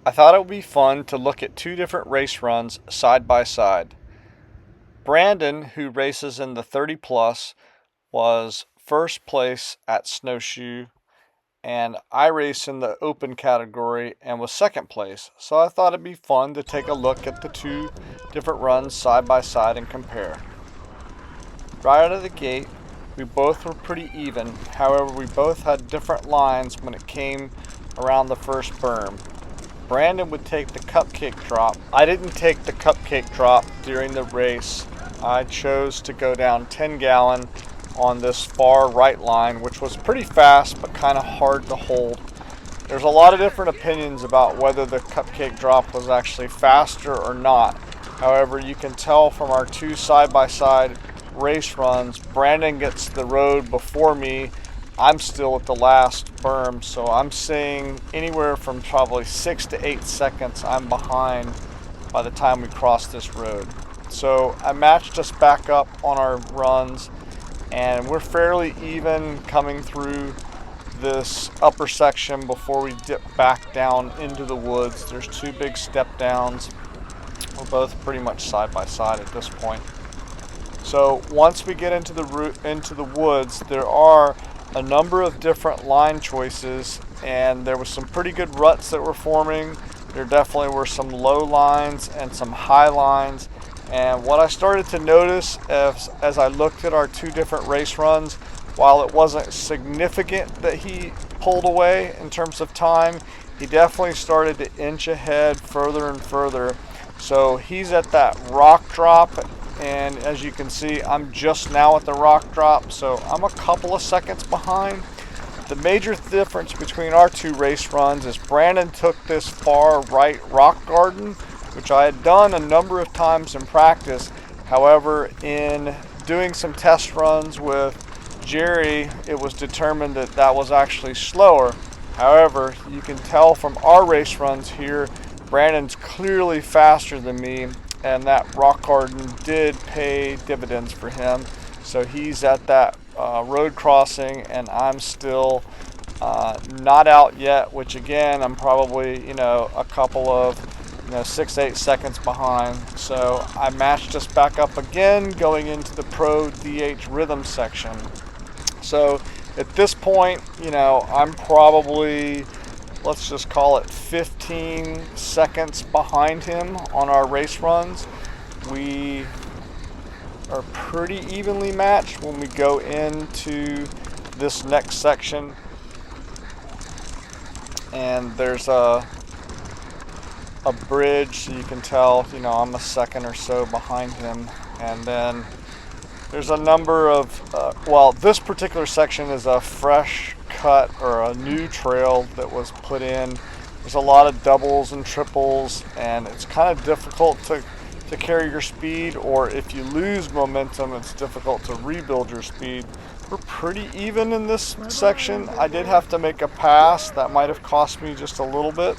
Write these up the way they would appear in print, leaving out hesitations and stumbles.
I thought it would be fun to look at two different race runs side by side. Brandon, who races in the 30 plus, was first place at Snowshoe, and I race in the open category and was second place. So I thought it'd be fun to take a look at the two different runs side by side and compare. Right out of the gate, we both were pretty even. However, we both had different lines when it came around the first berm. Brandon would take the cupcake drop. I didn't take the cupcake drop during the race. I chose to go down 10 gallon on this far right line, which was pretty fast but kind of hard to hold. There's a lot of different opinions about whether the cupcake drop was actually faster or not. However, you can tell from our two side-by-side race runs, Brandon gets the road before me. I'm still at the last berm, so I'm seeing anywhere from probably 6 to 8 seconds I'm behind by the time we cross this road. So I matched us back up on our runs, and we're fairly even coming through this upper section before we dip back down into the woods. There's two big step downs. We're both pretty much side by side at this point. So once we get into the woods, there are a number of different line choices, and there was some pretty good ruts that were forming. There definitely were some low lines and some high lines. And what I started to notice as I looked at our two different race runs, while it wasn't significant that he pulled away in terms of time, he definitely started to inch ahead further and further. So he's at that rock drop, and as you can see, I'm just now at the rock drop, so I'm a couple of seconds behind. The major difference between our two race runs is Branon took this far right rock garden, which I had done a number of times in practice. However, in doing some test runs with Jerry, it was determined that that was actually slower. However, you can tell from our race runs here, Brandon's clearly faster than me, and that rock garden did pay dividends for him. So he's at that road crossing, and I'm still not out yet, which again, I'm probably, a couple of 6-8 seconds behind. So I matched us back up again going into the Pro DH rhythm section. So at this point, I'm probably, let's just call it 15 seconds behind him on our race runs. We are pretty evenly matched when we go into this next section. And there's a bridge, so you can tell, I'm a second or so behind him. And then there's a number of, this particular section is a fresh cut or a new trail that was put in. There's a lot of doubles and triples, and it's kind of difficult to carry your speed, or if you lose momentum, it's difficult to rebuild your speed. We're pretty even in this section. I did have to make a pass. That might have cost me just a little bit,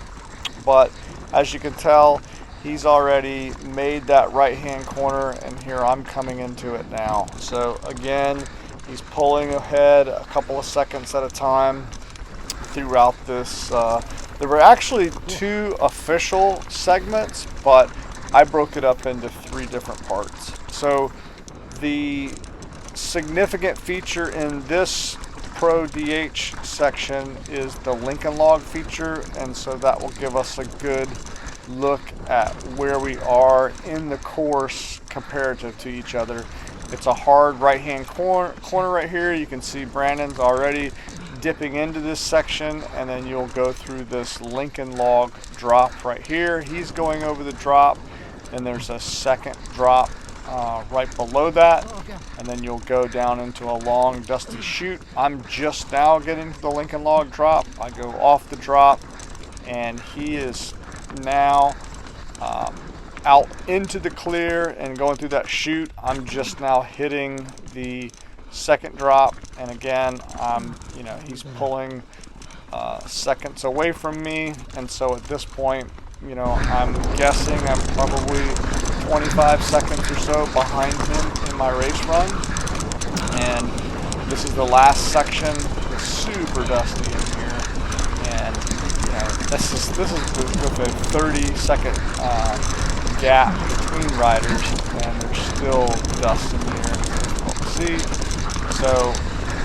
but as you can tell, he's already made that right-hand corner, and here I'm coming into it now. So again, he's pulling ahead a couple of seconds at a time throughout this. There were actually two official segments, but I broke it up into 3 different parts. So the significant feature in this Pro DH section is the Lincoln log feature, and so that will give us a good look at where we are in the course comparative to each other. It's a hard right-hand corner right here. You can see Brandon's already dipping into this section, and then you'll go through this Lincoln log drop right here. He's going over the drop, and there's a second drop right below that, and then you'll go down into a long dusty chute. I'm just now getting to the Lincoln log drop. I go off the drop, and he is now out into the clear and going through that chute. I'm just now hitting the second drop, and again, he's pulling seconds away from me, and so at this point, I'm guessing I'm probably 25 seconds or so behind him in my race run. And this is the last section. It's super dusty in here, and This is with a 30-second gap between riders, and there's still dust in the air. It's difficult to see. So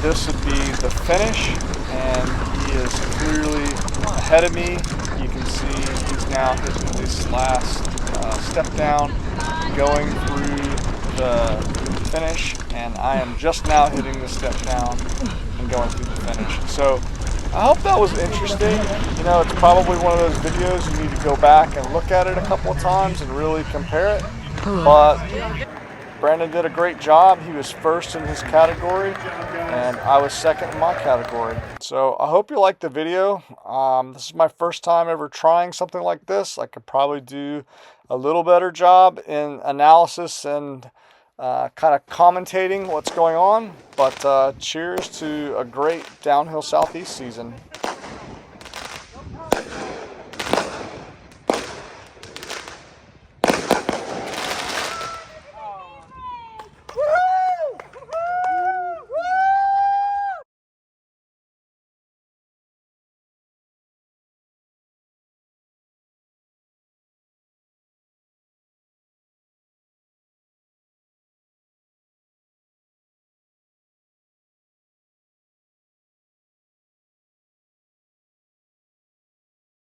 this would be the finish, and he is clearly ahead of me. You can see he's now hitting this last step down, going through the finish, and I am just now hitting the step down and going through the finish. So I hope that was interesting. You know, it's probably one of those videos you need to go back and look at it a couple of times and really compare it. But Branon did a great job. He was first in his category, and I was second in my category. So I hope you liked the video. This is my first time ever trying something like this. I could probably do a little better job in analysis and kind of commentating what's going on. But cheers to a great downhill southeast season.